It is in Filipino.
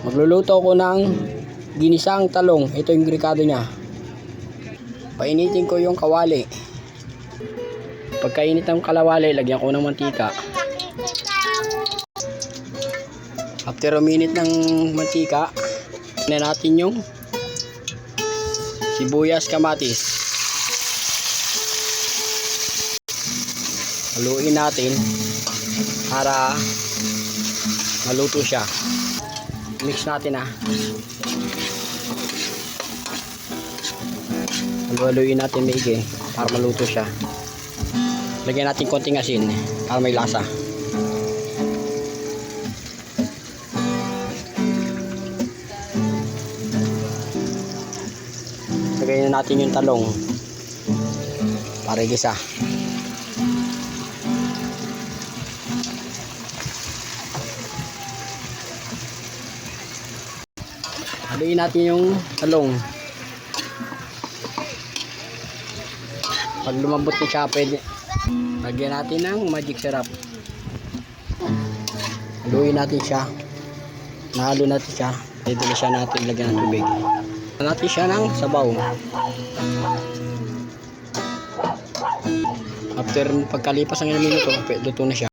Magluluto ko ng ginisang talong. Ito yung ricado niya. Painitin ko yung kawali. Pagkainit ng kalawali, lagyan ko ng mantika. After a minute ng mantika, na natin yung sibuyas, kamatis. Haluin natin para maluto siya. Mix natin haluin natin maigi para maluto siya. Lagyan natin konting asin para may lasa. Lagyan na natin yung talong para igisa. Haluin natin yung talong. Pag lumambot na siya, pwede lagyan natin ng magic syrup. Haluin natin siya. Nahalo natin siya. Pwede na siya natin lagyan ng tubig. Lagyan natin siya ng sabaw. After pagkalipas ng ilang minuto, luto na siya.